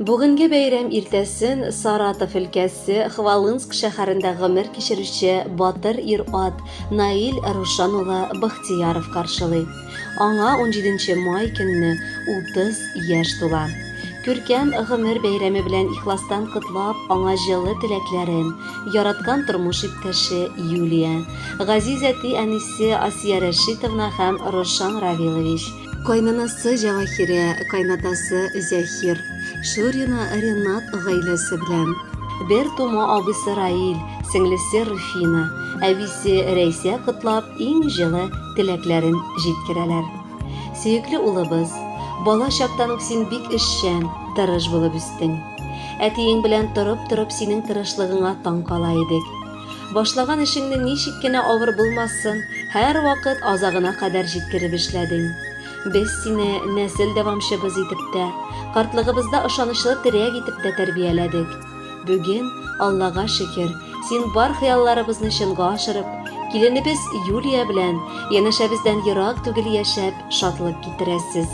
Бүгенге бәйрәм иртәсен Саратов өлкәсе Хвалынск шәһәрендә гомер кичерүче батыр ир-ат Наил Рушан улы Бахтияров каршылый. Аңа 17 май көнне 30 яшь тула. Күркәм гомер бәйрәме белән ихластан котлап, аңа җылы теләкләрен яраткан тормыш иптәше Юлия, газиз әти әнисе Асия Рәшитовна һәм Рушан Равилович, кайнанасы Җавахирә, кайнатасы Зәхир, Шурина Ренат гаиләсе белән, бер тума абысы Раил, сеңлесе Руфина, әбисе Рәйсә котлап, иң җылы теләкләрен җиткерәләр. Сөекле улыбыз, бала чактан ук син бик эшчән, тырыш булып үстең. Әтиең белән торып синең тырышлыгыңа таң кала идек. Башлаган эшеңне ничек кенә авыр булмасын, һәр вакыт азагына кадәр җиткереп эшләдең. Без сине нәсел дәвамчыбыз итеп тә, картлыгыбызда ышанычлы терәк итеп тә тәрбияләдек. Бүген, Аллага шөкер, син бар хыялларыбызны чынга ашырып, киленебез Юлия белән янәшәбездән ерак түгел яшәп, шатлык китерәсез.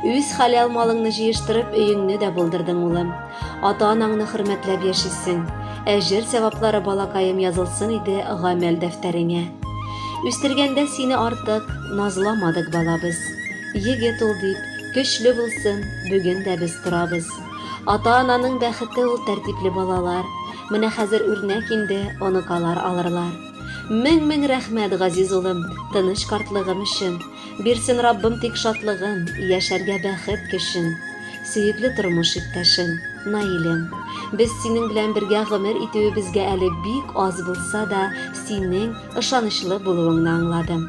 Үз хәләл малыңны җыештырып, өеңне дә булдырдың, улым. Ата-анаңны хөрмәтләп яшисең. Әҗер саваплары балакаем язылсын иде гамәл дәфтәреңә. Үстергәндә сине артык назламадык балабыз. Егет ул дип, көчле булсын, бүген дә без торабыз. Ата-ананың бәхете ул тәртипле балалар. Менә хәзер үрнәк инде, оныкалар алырлар. Мең рәхмәт, газиз улым, тыныч картлыгым өчен. Бирсен Раббым тик шатлыгын, яшәргә бәхет көчен. Сөекле тормыш иптәшем, Наилем. Без синең белән бергә гомер итүебезгә әле бик аз булса да, синең ышанычлы булуыңны аңладым.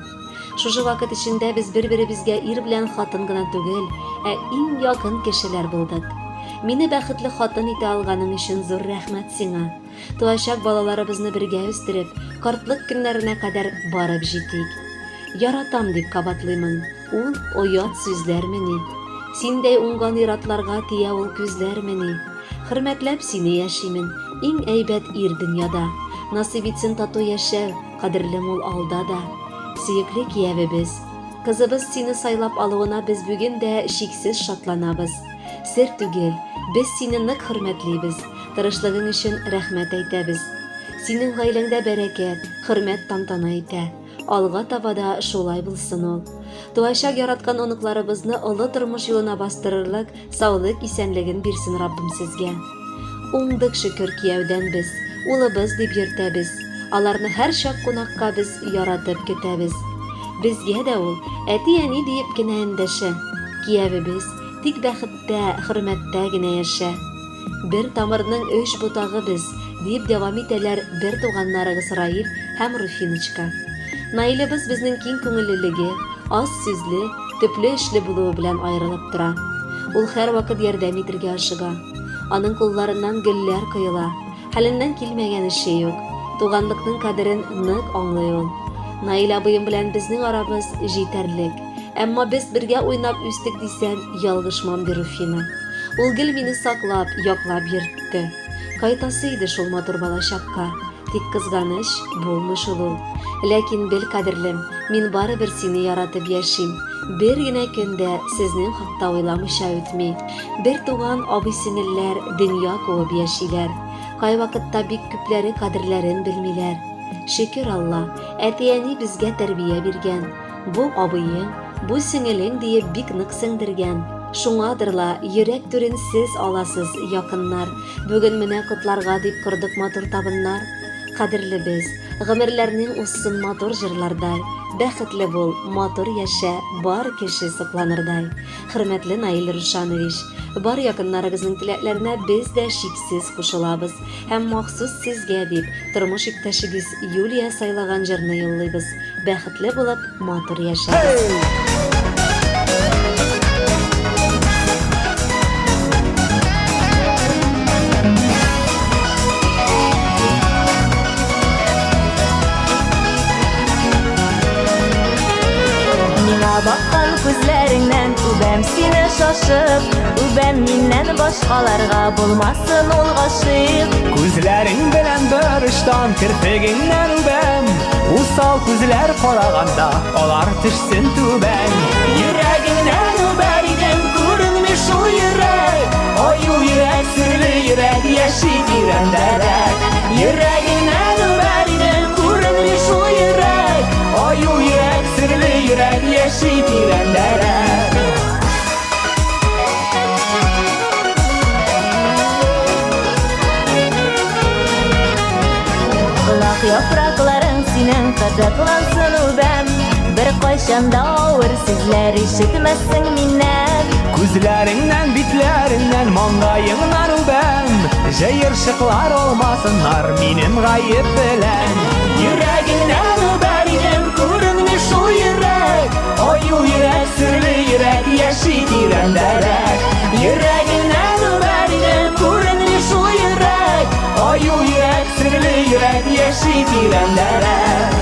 Шушы вакыт эчендә без бер-беребезгә ир белән хатын гына түгел, иң якын кешеләр булдык. Мине бәхетле хатын итә алганың өчен зур рәхмәт сиңа. Туачак балаларыбызны бергә үстереп, картлык көннәренә кадәр барып җитик. Яратам дип кабатлыймын, ул оят сүзләрмени. Синдәй уңган иратларга тия ул күзләрмени. Хөрмәтләп сине яшимен, иң әйбәт ир дөньяда. Насыйп итсен тату яшәү, кадерле мул алда да. Сөекле киявебез, кызыбыз сине сайлап алуына без бүген дә шиксез шатланабыз. Сер түгел, без сине нык хөрмәтлибез, тырышлыгың өчен рәхмәт әйтәбез. Синең гаиләңдә бәрәкәт, хөрмәт тантана итә. Алга таба да шулай булсын ул. Туачак яраткан оныкларыбызны олы тормыш юлына бастырырлык, саулык, исәнлеген бирсен Раббым сезгә. Уңдык шөкер кияүдән без, улыбыз дип йөртәбез. Аларны һәр чак кунакка без яратып көтәбез. Безгә дә ул әти-әни диеп кенә эндәшә. Киявебез тик бәхеттә, хөрмәттә генә яшә. Бер тамырның 3 ботагы без, дип дәвам итәләр бер туганнарыгыз Раил һәм Руфиночка. Наилебез безнең киң күңеллелеге, аз сүзле, төпле эшле булуы белән аерылып тора. Ул һәр вакыт ярдәм итәргә ашыга. Аның кулларыннан гөлләр коела. Хәленнән килмәгән эше юк. Туганлыкның кадерен нык аңлый ул. Наил абыем белән безнең арабыз җитәрлек. Әмма без бергә уйнап үстек дисәң, ялгышмам ди Руфина. Ул гел мине саклап, яклап йөртте. Кайтасы иде шул матур балачакка. Тик кызганыч булмыш ул. Ләкин бел, кадерлем, мин барыбер сине яратып яшим. Бер генә көндә сезнең хакта уйламыйча үтми. Бер туган абый-сеңелләр дөнья куып яшиләр. Кай вакытта бик күпләре кадерләрен белмиләр. Шөкер Алла, әти-әни безгә тәрбия биргән. Бу абыең, бу сеңелең диеп бик нык сеңдергән. Шуңадырла йөрәк түрен сез аласыз, якыннар. Бүген менә котларга дип кордык матур табыннар. Кадерле без, гомерләрнең узсын матур җырлардай. Бәхетле бул, матур яшә, бар кеше сокланырдай. Хөрмәтле Наил Рушанович, бар якыннарыгызның теләкләренә без дә шиксез кушылабыз. Һәм махсус сезгә дип, тормыш иптәшегез Юлия сайлаган җырны юллыйбыз. Бәхетле булып, матур яшәгез. Bakkan күзләреңнән үбәм сине шашып, үбәм миннән башкаларга булмасын ул гашыйк. Күзләрең белән бөрыштан кирпегеңнән үбәм, усал күзләр караганда алар төшсен түбән. Йөрәгеңнән үбәр идем, күренми шул йөрәк, аю йөрәк. тирәндәрәк. Йөрәгеңнән үбәр идем, күренми шул йөрәк. Аю йөрәк, серле йөрәк, яши тирәндәрәк. Ылак яфракларың синең кызыклансын үбәм. Бер кайчанда авыр сүзләр ишетмәссең миннән. Күзләреңнән, битләреңнән, маңгаеңнан үбәм. Җыерчыклар олмасыннар минем гаеп белән. Йөрәгеңнән үбәр идем, күренми шул йөрәк. Аю йөрәк, серле йөрәк, яши тирәндәрәк. Йөрәгеңнән үбәр идем, күренми шул йөрәк. Аю йөрәк, серле йөрәк, яши тирәндәрәк.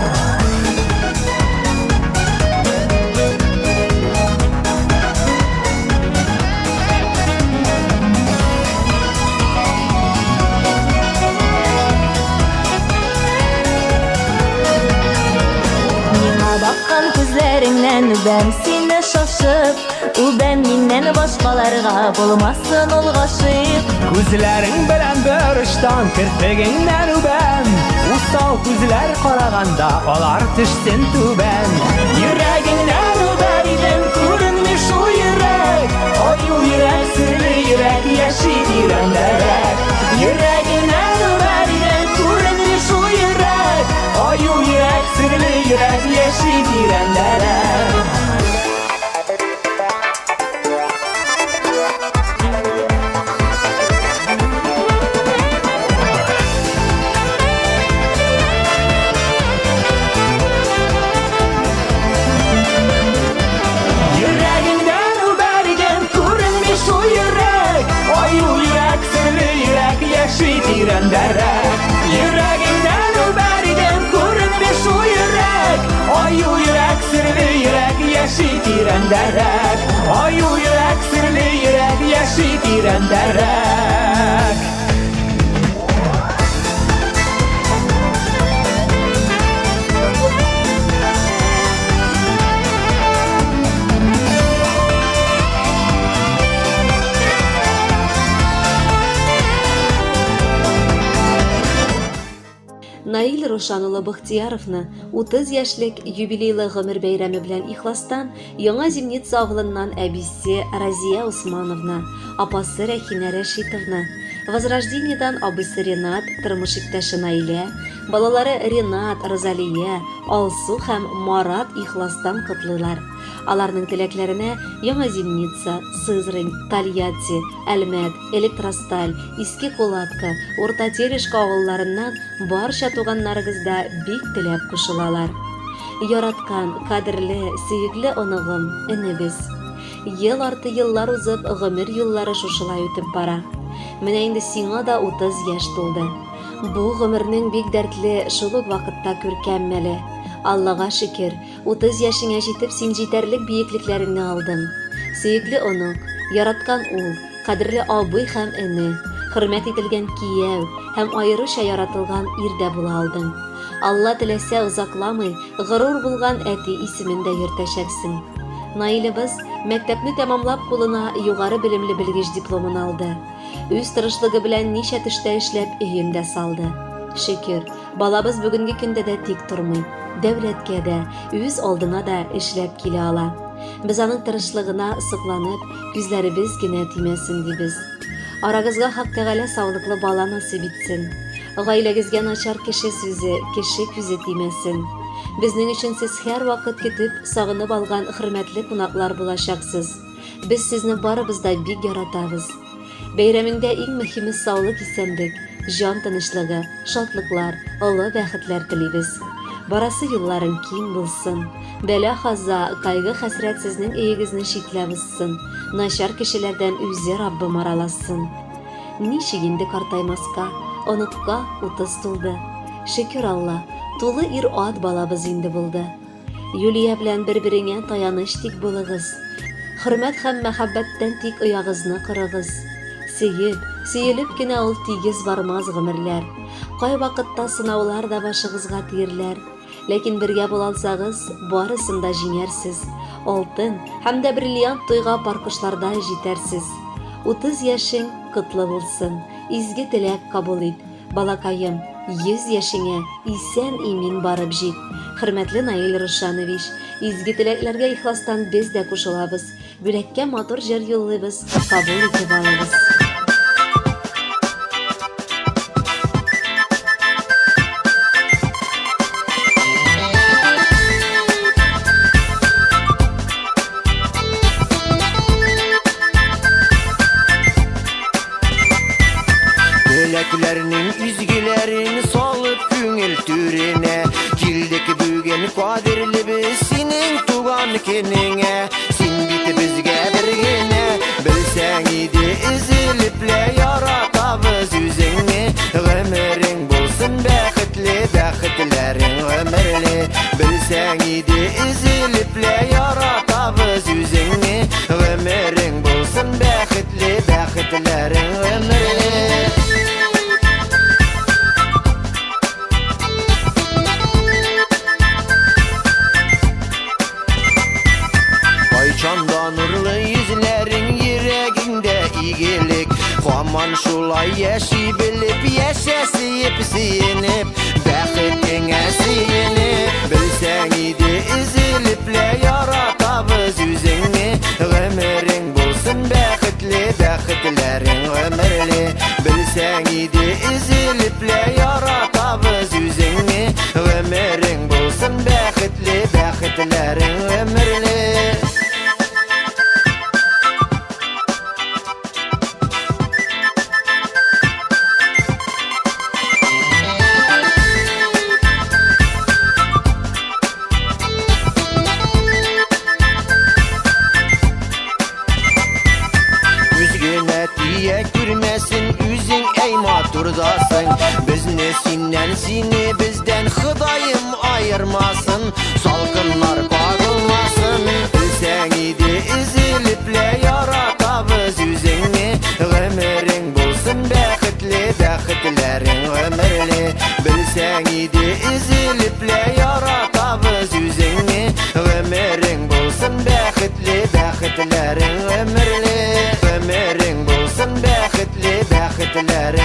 Bakkan күзләреңнән үбәм сине шашып. Үбәм миннән башкаларга булмасын ул гашыйк. Күзләрең белән бер очтан кирпегеңнән үбәм. Усал күзләр караганда алар төшсен түбән. Йөрәгеңнән үбәр идем, күренми шул йөрәк. Аю йөрәк, серле йөрәк, яши тирәндәрәк. Йөрәгеңнән үбәр идем, күренми шул йөрәк. Аю йөрәк, серле йөрәк, яши тирәндәрәк. Йөрәгеңнән үбәр идем, күренми шул йөрәк. Аю йөрәк, серле йөрәк, яши тирәндәрәк. Йөрәгеңнән үбәр идем, күренми шул йөрәк. Аю йөрәк, серле йөрәк, яши тирәндәрәк. Аю йөрәк, серле йөрәк, яши тирәндәрәк. Наил Рушан улы Бахтияровны 30 яшьлек юбилейлы гомер бәйрәме белән ихластан Яңа Зимница авылыннан әбисе Разия Усмановна, апасы Рәхинә Рәшитовна, Возрождениедан абысы Ренат, тормыш иптәше Наилә, балалары Ренат, Розалия, Алсу һәм Марат ихластан котлыйлар. Аларның теләкләренә Яңа Зимница, Сызрань, Тольятти, Әлмәт, Электросталь, Иске Кулатка, Урта Терешка авылларыннан барча туганнарыгызда бик теләп кушылалар. Яраткан, кадерле, сөекле оныгым, энебез. Ел арты еллар узып, гомер юллары шушылай үтеп бара. Менә инде сиңа да 30 яшь тулды. Бу гомернең бик дәртле шул ук вакытта күркәм мәле. Аллага шөкер, 30 яшеңә җитеп син җитәрлек биеклекләреңне алдың. Сөекле онук, яраткан ул, кадерле абый һәм эне, хөрмәт ителгән кияү һәм аеруча яратылган ирдә була алдың. Алла теләсә узакламый, горур булган әти исемен дә йөртәчәксең. Наилебез мәктәпне тәмамлап кулына югары белемле белгеч дипломын алды. Үз тырышлыгы белән ничә төштә эшләп өендә салды. Шөкер, балабыз бүгенге көндә дә тик тормый. Дәүләткә дә, үз алдына да эшләп килә ала. Без аның тырышлыгына сокланып, күзләребез генә тимәсен дибез. Арагызга Хак Тәгалә саулыклы бала насыйп итсен. Гаиләгезгә начар кеше сүзе, кеше күзе тимәсен. Безнең өчен сез һәр вакыт көтеп, сагынып алган хөрмәтле кунаклар булачаксыз. Без сезне барыбыз да бик яратабыз. Бәйрәмеңдә иң мөһиме саулык, исәнлек, җан тынычлыгы, шатлыклар, олы бәхетләр телибез. Барасы юлларың киң булсын. Бәла-хаза, кайгы-хәсрәт сезнең өегезне читләп узсын. Начар кешеләрдән үзе Раббым араласын. Ничек инде картаймаска, онукка 30 тулды. Шөкер Алла, тулы ир-ат балабыз инде булды. Юлия белән бер-береңә таяныч тик булыгыз. Хөрмәт һәм мәхәббәттән тик оягызны кырыгыз. Сөелеп кенә ул тигез бармаз гомерләр. Кай вакытта сынаулар да башыгызга тиерләр. Ләкин бергә була алсагыз, барысын да җиңәрсез. Алтын һәм дә бриллиант туйга паркышларда җитәрсез. 30 яшең котлы булсын. изге теләк кабул ит. Балакаем, 100 яшеңә исән имин барып җит. Хөрмәтле Наил Рушанович, изге теләкләргә ихластан без дә кушылабыз. Бүләккә матур җыр юллыйбыз, кабул итеп алыгыз. Dileklerinin üzgülerini salıp güngel türüne Kildik bügen kadirli biz senin tugan kenine Sen biti bizge birgine Bilsen idi iziliple yaratabız yüzünü Ömürün bulsun bəxtli bəxtlerin ömürlü Bilsen idi iziliple yaratabız yüzünü Ömürün bulsun bəxtli bəxtlerin ömürlü Çanda nurlu yüzlerin yüreğinde iyilik Aman şulay yaşı bilip yaşasıyıp siyinip Bəxtine siyinip Bilsen idi iziliple yaratabız yüzünü Ömürün bulsun bəxtli bəxtlerin ömürlü Bilsen idi iziliple yaratabız yüzünü Ömürün bulsun bəxtli bəxtlerin ömürlü Gürmesin üzün ey maturdasın Biz nesinden seni bizden Hıdayım ayırmasın Salgınlar bağılmasın Bilsen idi iziliple yaratabız yüzünü Ömürün bulsun bəxtli bəxtlerin ömürlü Bilsen idi iziliple yaratabız yüzünü Ömürün bulsun bəxtli bəxtlerin ömürlü Ömürün bulsun bəxtli bəxtlerin